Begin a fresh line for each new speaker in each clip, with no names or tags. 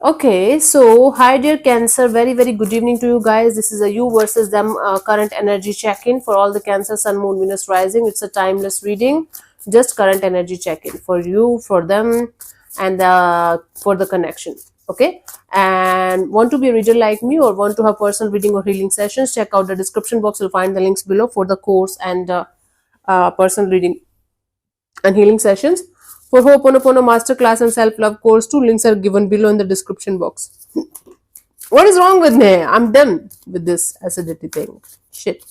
Okay, so hi dear Cancer, very very good evening to you guys. This is a you versus them current energy check-in for all the Cancer, Sun, Moon, Venus rising. It's a timeless reading, just current energy check-in for you, for them, and for the connection. Okay, and want to be a reader like me or want to have personal reading or healing sessions? Check out the description box. You'll find the links below for the course and personal reading and healing sessions. For Ho'oponopono Masterclass and Self Love course, two links are given below in the description box. What is wrong with me? I'm done with this acidity thing. Shit.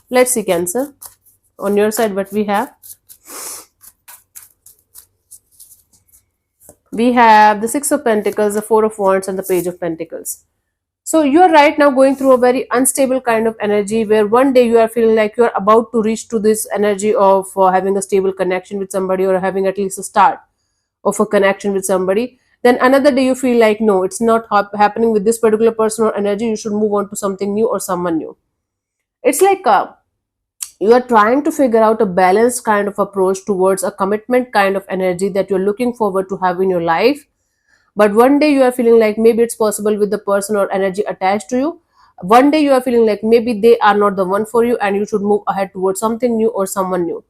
Let's see, Cancer. On your side, what we have? We have the Six of Pentacles, the Four of Wands, and the Page of Pentacles. So you are right now going through a very unstable kind of energy where one day you are feeling like you are about to reach to this energy of having a stable connection with somebody or having at least a start of a connection with somebody. Then another day you feel like no, it's not happening with this particular person or energy. You should move on to something new or someone new. It's like you are trying to figure out a balanced kind of approach towards a commitment kind of energy that you're looking forward to have in your life, but one day you are feeling like maybe it's possible with the person or energy attached to you. One day you are feeling like maybe they are not the one for you and you should move ahead towards something new or someone new,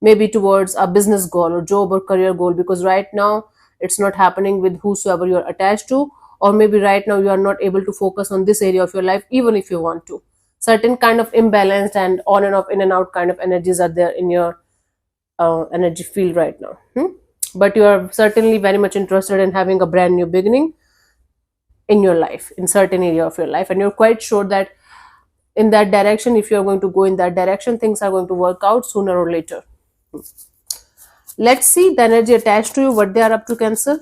maybe towards a business goal or job or career goal, because right now it's not happening with whosoever you are attached to, or maybe right now you are not able to focus on this area of your life even if you want to. Certain kind of imbalanced and on and off, in and out kind of energies are there in your energy field right now. But you are certainly very much interested in having a brand new beginning in your life, in certain area of your life, and you're quite sure that in that direction, if you're going to go in that direction, things are going to work out sooner or later. Let's see the energy attached to you, what they are up to, Cancer.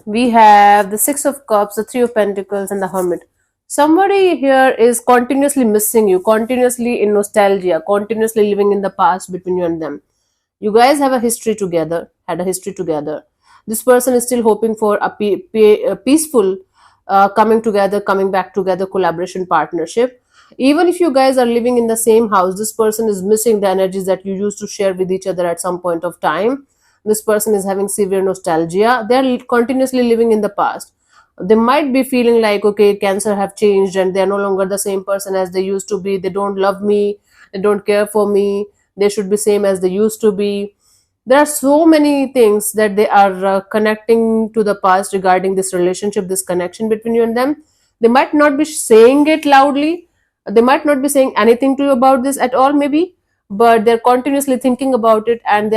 We have the Six of Cups, the Three of Pentacles, and the Hermit. Somebody here is continuously missing you, continuously in nostalgia, continuously living in the past between you and them. You guys have a history together, had a history together. This person is still hoping for a peaceful coming together, coming back together, collaboration, partnership. Even if you guys are living in the same house, this person is missing the energies that you used to share with each other at some point of time. This person is having severe nostalgia. They are continuously living in the past. They might be feeling like, okay, Cancer have changed and they are no longer the same person as they used to be. They don't love me, they don't care for me, they should be same as they used to be. There are so many things that they are connecting to the past regarding this relationship, this connection between you and them. They might not be saying it loudly, they might not be saying anything to you about this at all, maybe, but they're continuously thinking about it, and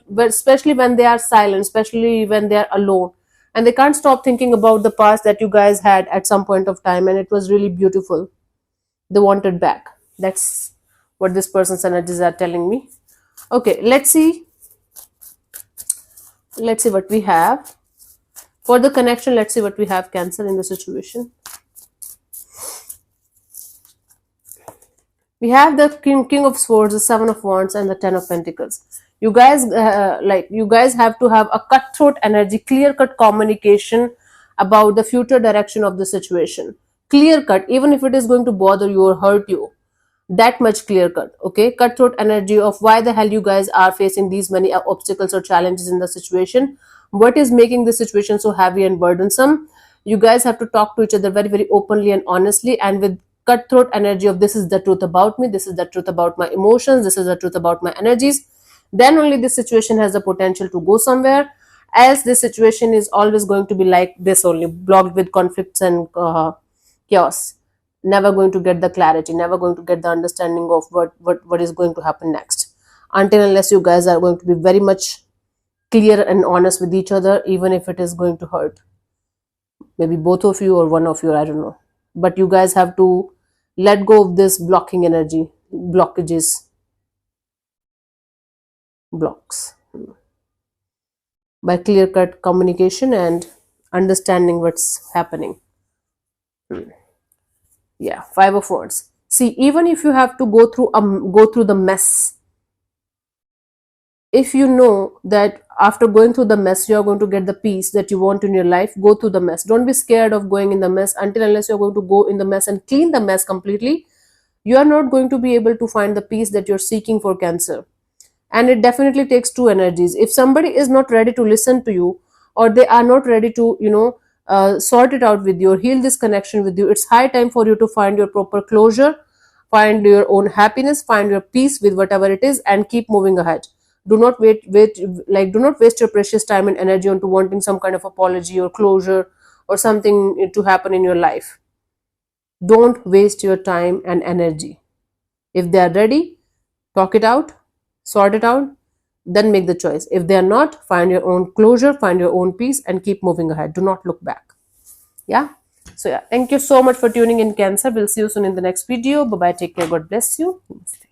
but especially when they are silent, especially when they are alone, and they can't stop thinking about the past that you guys had at some point of time, and it was really beautiful. They want it back. That's what this person's energies are telling me. Okay, let's see what we have for the connection. Let's see what we have, Cancer, in the situation. We have the king of swords, the Seven of Wands, and the Ten of Pentacles. You guys you guys have to have a cutthroat energy, clear cut communication about the future direction of the situation. Clear cut, even if it is going to bother you or hurt you, that much clear cut. Okay, cutthroat energy of why the hell you guys are facing these many obstacles or challenges in the situation. What is making the situation so heavy and burdensome? You guys have to talk to each other very very openly and honestly, and with cutthroat energy of this is the truth about me, this is the truth about my emotions, this is the truth about my energies. Then only this situation has the potential to go somewhere. Else this situation is always going to be like this, only blocked with conflicts and chaos, never going to get the clarity, never going to get the understanding of what is going to happen next, until unless you guys are going to be very much clear and honest with each other, even if it is going to hurt maybe both of you or one of you, I don't know. But you guys have to let go of this blocking energy, blockages, blocks, by clear cut communication and understanding what's happening. Yeah, Five of Wands. See, even if you have to go through the mess, if you know that after going through the mess you're going to get the peace that you want in your life, go through the mess. Don't be scared of going in the mess until unless you're going to go in the mess and clean the mess completely. you are not going to be able to find the peace that you're seeking for Cancer. And it definitely takes two energies. If somebody is not ready to listen to you, or they are not ready to, sort it out with you or heal this connection with you, it's high time for you to find your proper closure, find your own happiness, find your peace with whatever it is, and keep moving ahead. Do not do not waste your precious time and energy onto wanting some kind of apology or closure or something to happen in your life. Don't waste your time and energy. If they are ready, talk it out, sort it out, then make the choice. If they are not, find your own closure, find your own peace, and keep moving ahead. Do not look back. Yeah. So, yeah, thank you so much for tuning in, Cancer. We'll see you soon in the next video. Bye bye. Take care. God bless you. Namaste.